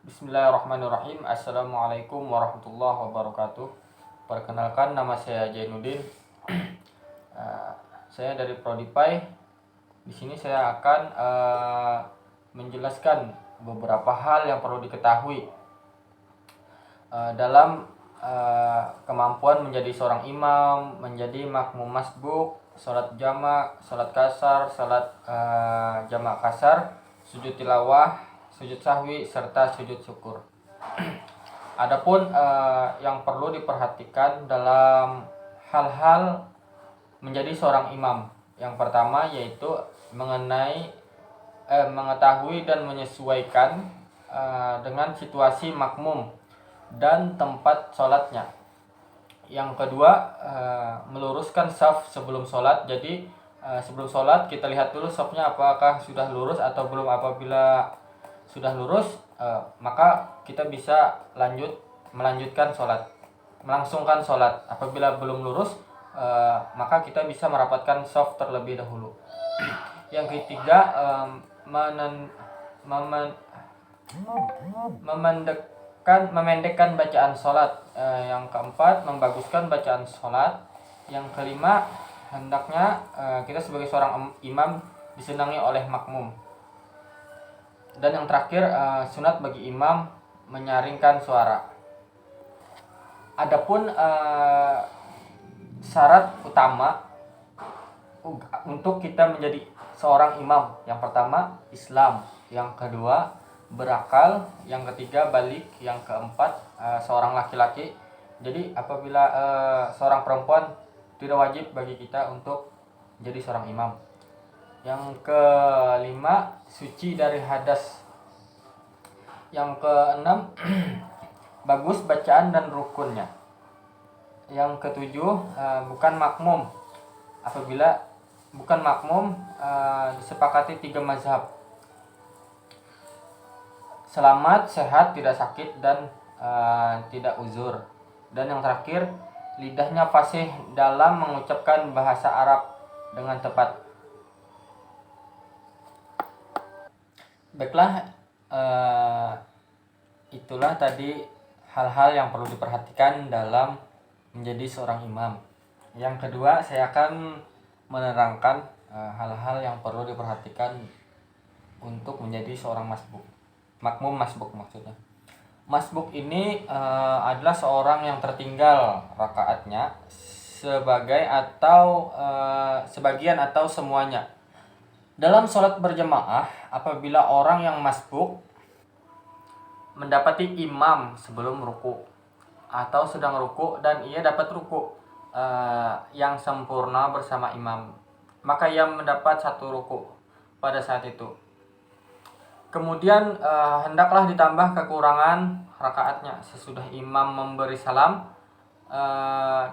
Bismillahirrahmanirrahim. Assalamualaikum warahmatullahi wabarakatuh. Perkenalkan, nama saya Jainuddin. Saya dari Prodipai. Di sini saya akan menjelaskan beberapa hal yang perlu diketahui dalam kemampuan menjadi seorang imam, menjadi makmum masbuk, sholat jamak, sholat kasar, sholat jamak kasar, sujud tilawah, sujud sahwi, serta sujud syukur. Adapun yang perlu diperhatikan dalam hal-hal menjadi seorang imam, yang pertama yaitu mengetahui dan menyesuaikan dengan situasi makmum dan tempat sholatnya. Yang kedua, meluruskan saf sebelum sholat. Jadi sebelum sholat kita lihat dulu safnya apakah sudah lurus atau belum. Apabila sudah lurus, maka kita bisa melanjutkan sholat, melangsungkan sholat. Apabila belum lurus, maka kita bisa merapatkan saf terlebih dahulu. Yang ketiga, memendekkan bacaan sholat. Yang keempat, membaguskan bacaan sholat. Yang kelima, hendaknya kita sebagai seorang imam disenangi oleh makmum. Dan yang terakhir, sunat bagi imam menyaringkan suara. Adapun syarat utama untuk kita menjadi seorang imam, yang pertama Islam, yang kedua berakal, yang ketiga balik, yang keempat seorang laki-laki. Jadi apabila seorang perempuan, tidak wajib bagi kita untuk menjadi seorang imam. Yang kelima, suci dari hadas. Yang keenam, bagus bacaan dan rukunnya. Yang ketujuh, bukan makmum. Apabila bukan makmum, disepakati 3 mazhab: selamat, sehat, tidak sakit, dan tidak uzur. Dan yang terakhir, lidahnya fasih dalam mengucapkan bahasa Arab dengan tepat. Baiklah, itulah tadi hal-hal yang perlu diperhatikan dalam menjadi seorang imam. Yang kedua, saya akan menerangkan hal-hal yang perlu diperhatikan untuk menjadi seorang makmum masbuk maksudnya. Masbuk ini adalah seorang yang tertinggal rakaatnya sebagian atau semuanya. Dalam sholat berjamaah, apabila orang yang masbuk mendapati imam sebelum ruku atau sedang ruku dan ia dapat ruku yang sempurna bersama imam, maka ia mendapat 1 ruku pada saat itu. Kemudian hendaklah ditambah kekurangan rakaatnya sesudah imam memberi salam.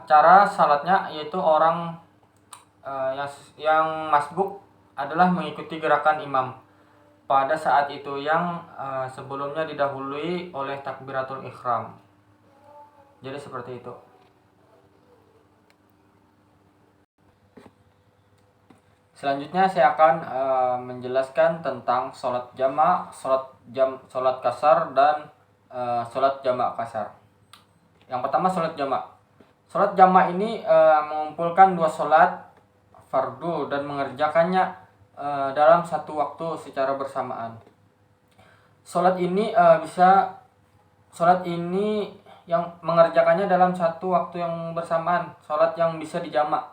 Cara salatnya yaitu orang yang masbuk adalah mengikuti gerakan imam pada saat itu yang sebelumnya didahului oleh takbiratul ihram. Jadi seperti itu. Selanjutnya saya akan menjelaskan tentang sholat jamak, sholat kasar, dan sholat jamak kasar. Yang pertama, sholat jamak. Sholat jamak ini mengumpulkan 2 sholat fardu dan mengerjakannya dalam satu waktu secara bersamaan. Sholat ini yang mengerjakannya dalam satu waktu yang bersamaan. Sholat yang bisa dijamak.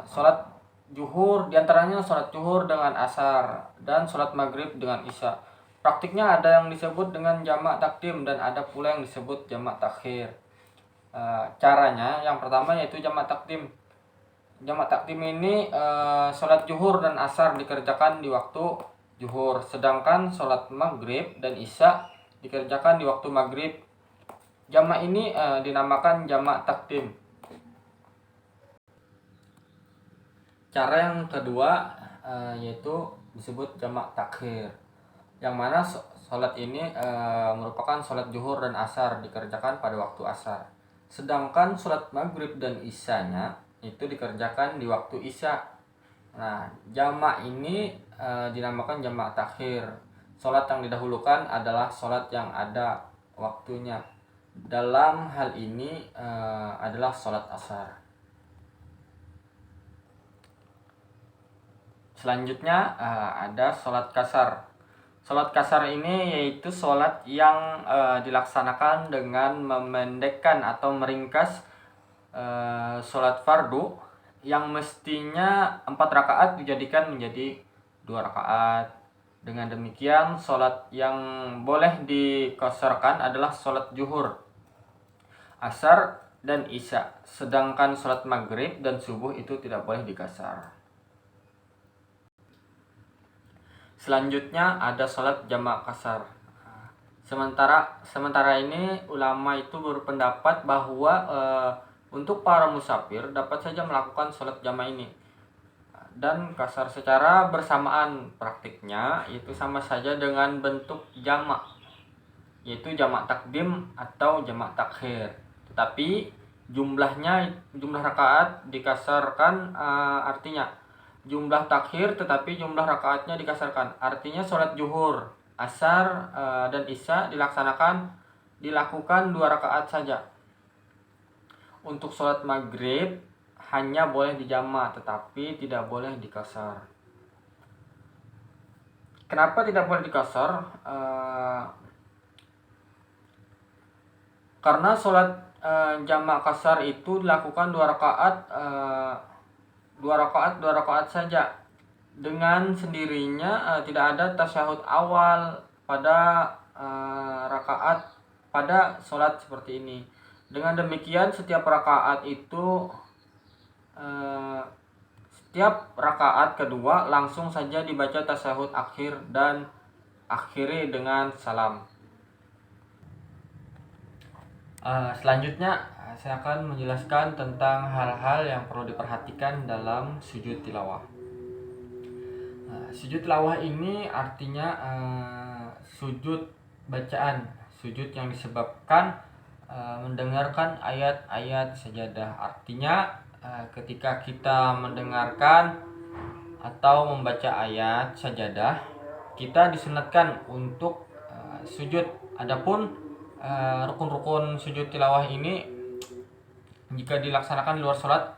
Sholat zuhur, diantaranya sholat zuhur dengan asar, dan sholat maghrib dengan isya. Praktiknya ada yang disebut dengan jamak takdim dan ada pula yang disebut jamak takhir. Caranya yang pertama yaitu jamak takdim. Jamak takdim ini sholat zuhur dan asar dikerjakan di waktu zuhur, sedangkan sholat maghrib dan isya dikerjakan di waktu maghrib. Jamak ini dinamakan jamak takdim. Cara yang kedua yaitu disebut jamak takhir, yang mana sholat ini merupakan sholat zuhur dan asar dikerjakan pada waktu asar, sedangkan sholat maghrib dan isyanya itu dikerjakan di waktu isya. Nah, jamak ini dinamakan jamak takhir. Sholat yang didahulukan adalah sholat yang ada waktunya. Dalam hal ini adalah sholat asar. Selanjutnya ada sholat kasar. Sholat kasar ini yaitu sholat yang dilaksanakan dengan memendekkan atau meringkas sholat fardu yang mestinya 4 rakaat dijadikan menjadi 2 rakaat. Dengan demikian, sholat yang boleh dikosarkan adalah sholat zuhur, asar, dan isya. Sedangkan sholat maghrib dan subuh itu tidak boleh dikasar. Selanjutnya ada sholat jamak kasar. Sementara ini ulama itu berpendapat bahwa untuk para musafir dapat saja melakukan sholat jamak ini dan kasar secara bersamaan. Praktiknya itu sama saja dengan bentuk jamak, yaitu jamak takdim atau jamak takhir, tetapi jumlah rakaat dikasarkan. Artinya jumlah takhir tetapi jumlah rakaatnya dikasarkan. Artinya sholat zuhur, asar, dan isya dilakukan 2 rakaat saja. Untuk sholat maghrib hanya boleh dijamak tetapi tidak boleh dikasar. Kenapa tidak boleh dikasar? Karena sholat jamak kasar itu dilakukan 2 rakaat, 2 rakaat saja. Dengan sendirinya tidak ada tasyahud awal pada rakaat pada sholat seperti ini. Dengan demikian setiap rakaat kedua langsung saja dibaca tasyahud akhir dan akhiri dengan salam. Selanjutnya saya akan menjelaskan tentang hal-hal yang perlu diperhatikan dalam sujud tilawah. Sujud tilawah ini artinya sujud bacaan, sujud yang disebabkan mendengarkan ayat-ayat sajadah. Artinya ketika kita mendengarkan atau membaca ayat sajadah, kita disunatkan untuk sujud. Adapun rukun-rukun sujud tilawah ini jika dilaksanakan di luar sholat,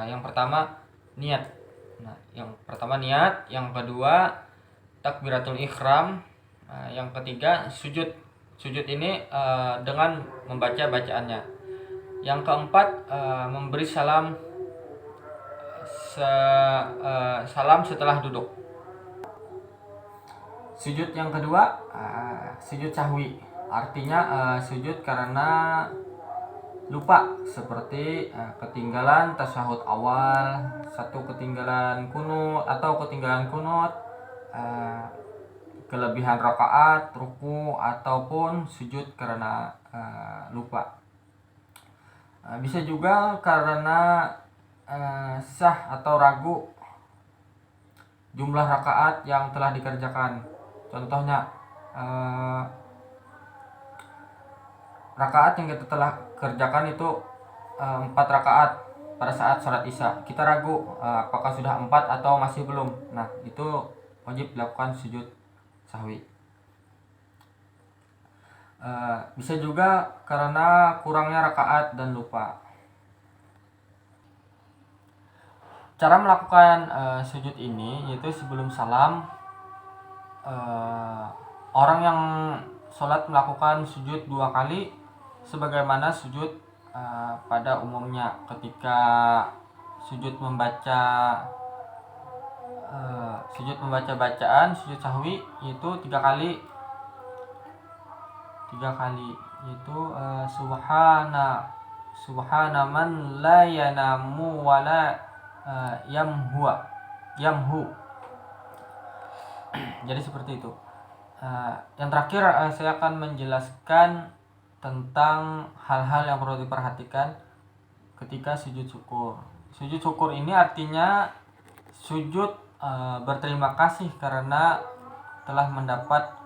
yang pertama niat. Yang kedua takbiratul ihram, yang ketiga sujud. Sujud ini dengan membaca bacaannya. Yang keempat memberi salam setelah duduk. Sujud yang kedua sujud sahwi, artinya sujud karena lupa, seperti ketinggalan tasyahud awal, ketinggalan kunut, kelebihan rakaat, ruku, ataupun sujud karena lupa. Bisa juga karena sah atau ragu jumlah rakaat yang telah dikerjakan. Contohnya rakaat yang kita telah kerjakan itu 4 rakaat pada saat sholat isya. Kita ragu apakah sudah 4 atau masih belum. Nah, itu wajib dilakukan sujud sahwi. Bisa juga karena kurangnya rakaat dan lupa. Cara melakukan sujud ini yaitu sebelum salam, orang yang sholat melakukan sujud 2 kali sebagaimana sujud pada umumnya. Ketika sujud membaca bacaan sujud sahwi itu 3 kali, yaitu subhana man la yanamu wala yamhu. Jadi seperti itu. Yang terakhir saya akan menjelaskan tentang hal-hal yang perlu diperhatikan ketika sujud syukur. Sujud syukur ini artinya sujud berterima kasih karena telah mendapat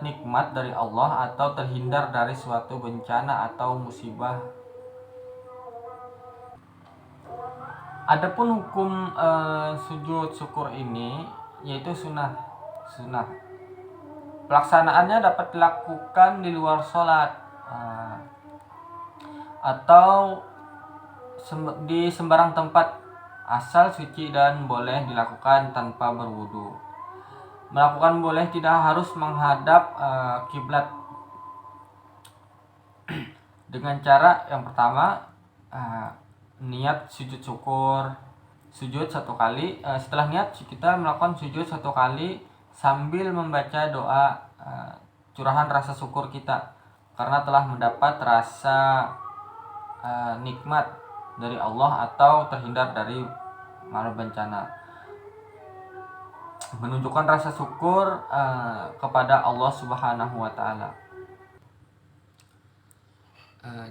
nikmat dari Allah atau terhindar dari suatu bencana atau musibah. Adapun hukum sujud syukur ini yaitu sunnah. sunnah. Pelaksanaannya dapat dilakukan di luar sholat atau di sembarang tempat asal suci dan boleh dilakukan tanpa berwudu. Melakukan boleh tidak harus menghadap kiblat. Dengan cara yang pertama, niat sujud syukur, sujud 1 kali. Setelah niat kita melakukan sujud 1 kali sambil membaca doa curahan rasa syukur kita karena telah mendapat rasa nikmat dari Allah atau terhindar dari malapetaka. Menunjukkan rasa syukur kepada Allah Subhanahu wa taala.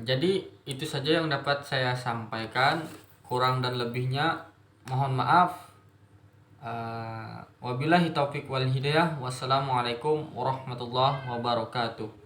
Jadi itu saja yang dapat saya sampaikan. Kurang dan lebihnya mohon maaf. Wabillahi taufik wal hidayah. Wassalamualaikum warahmatullahi wabarakatuh.